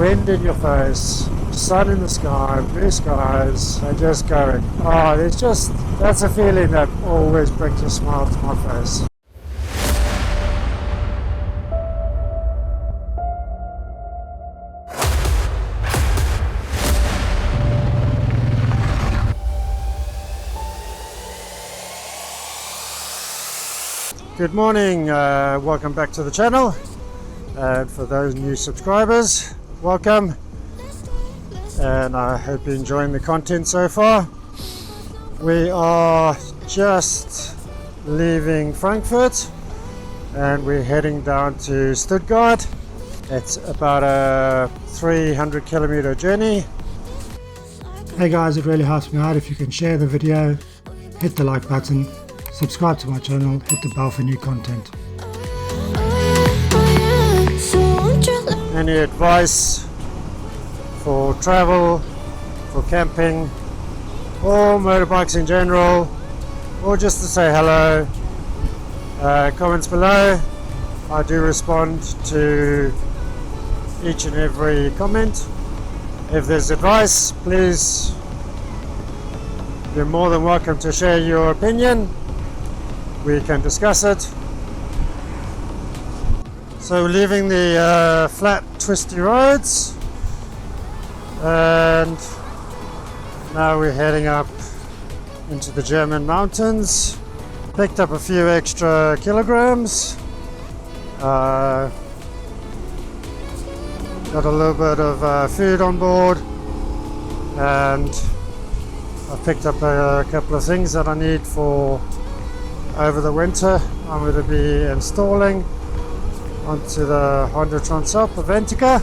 wind in your face, sun in the sky, blue skies, and just going, oh, that's a feeling that always brings a smile to my face. Good morning, welcome back to the channel, and for those new subscribers, welcome, and I hope you're enjoying the content so far. We are just leaving Frankfurt and we're heading down to Stuttgart. It's about a 300 kilometer journey. Hey guys, it really helps me out if you can share the video, hit the like button, subscribe to my channel, hit the bell for new content. Any advice for travel, for camping, or motorbikes in general, or just to say hello, comments below. I do respond to each and every comment. If there's advice, please, you're more than welcome to share your opinion. We can discuss it. So we're leaving the flat twisty roads and now we're heading up into the German mountains. Picked up a few extra kilograms, got a little bit of food on board, and I picked up a couple of things that I need for over the winter. I'm going to be installing onto the Honda TRANSALP XL650V.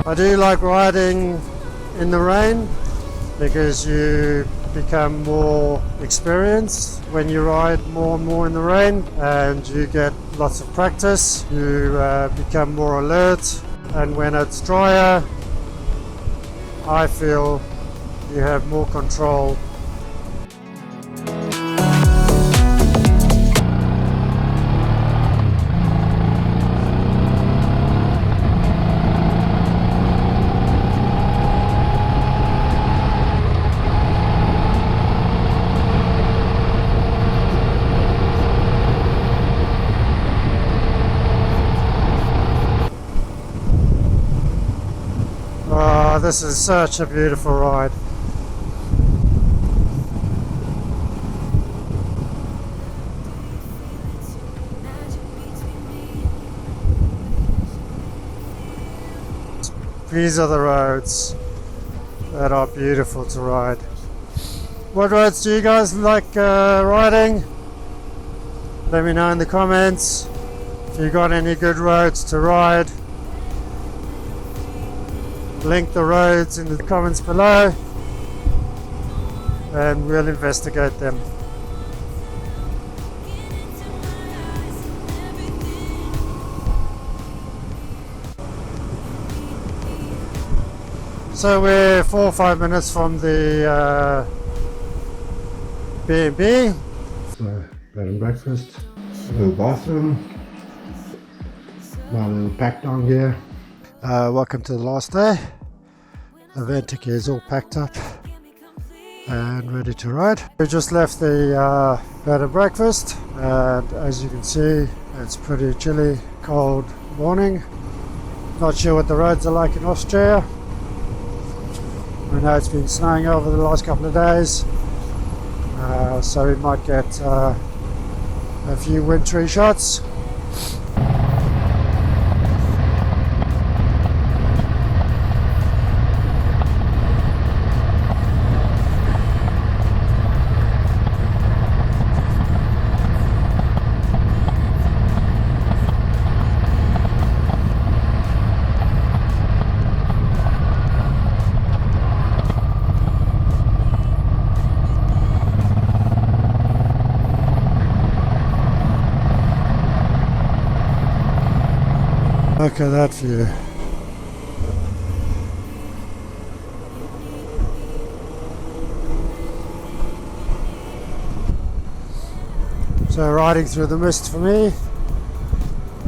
I do like riding in the rain because you become more experienced when you ride more and more in the rain, and you get lots of practice. You become more alert, and when it's drier, I feel you have more control. This is such a beautiful ride. These are the roads that are beautiful to ride. What roads do you guys like riding? Let me know in the comments if you got any good roads to ride. Link the roads in the comments below and we'll investigate them. So we're 4 or 5 minutes from the B&B. So bed and breakfast, a little bathroom, my little pack down here. Welcome to the last day. The Ventic is all packed up and ready to ride. We just left the bed and breakfast, and as you can see, it's pretty chilly, cold morning. Not sure what the roads are like in Austria. We know it's been snowing over the last couple of days, so we might get a few wintry shots. Look at that view. So riding through the mist for me,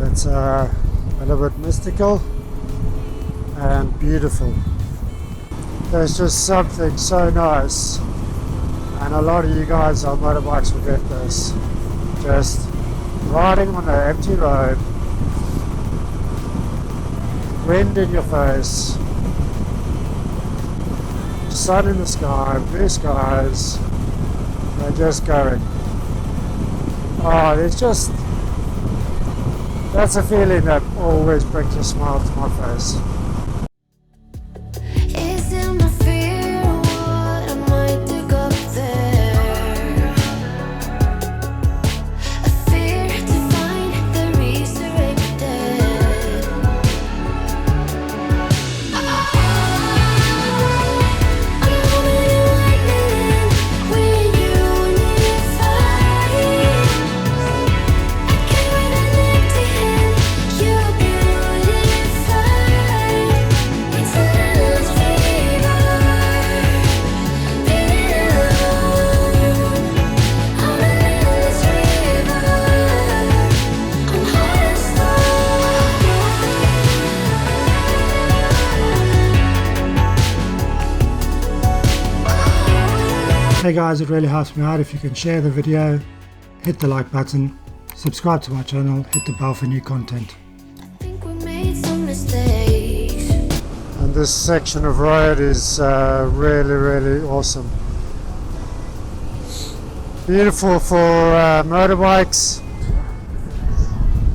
it's a little bit mystical and beautiful. There's just something so nice, and a lot of you guys on motorbikes will get this. Just riding on an empty road, wind in your face, sun in the sky, blue skies, and just going. Oh, it's just, that's a feeling that always brings a smile to my face. Hey guys, it really helps me out if you can share the video, hit the like button, subscribe to my channel, hit the bell for new content. And this section of road is really awesome. Beautiful for motorbikes.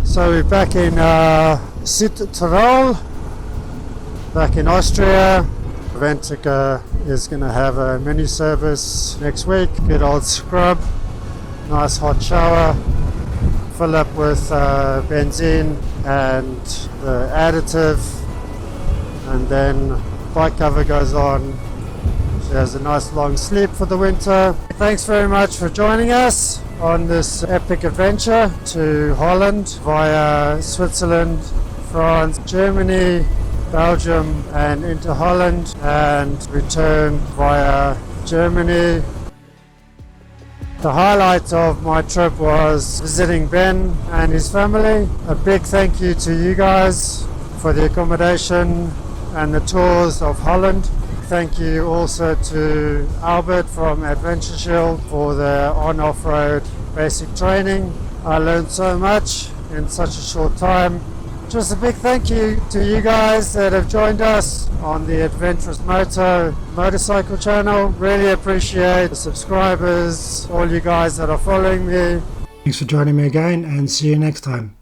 So we're back in Südtirol, back in Austria. AdvenTric is going to have a mini service next week. Good old scrub, nice hot shower, fill up with benzene and the additive, and then bike cover goes on. She has a nice long sleep for the winter. Thanks very much for joining us on this epic adventure to Holland via Switzerland, France, Germany, Belgium and into Holland, and return via Germany. The highlight of my trip was visiting Ben and his family. A big thank you to you guys for the accommodation and the tours of Holland. Thank you also to Albert from Adventure Shield for the on-off-road basic training. I learned so much in such a short time. Just a big thank you to you guys that have joined us on the AdvenTrisMoto motorcycle channel. Really appreciate the subscribers, all you guys that are following me. Thanks for joining me again, and see you next time.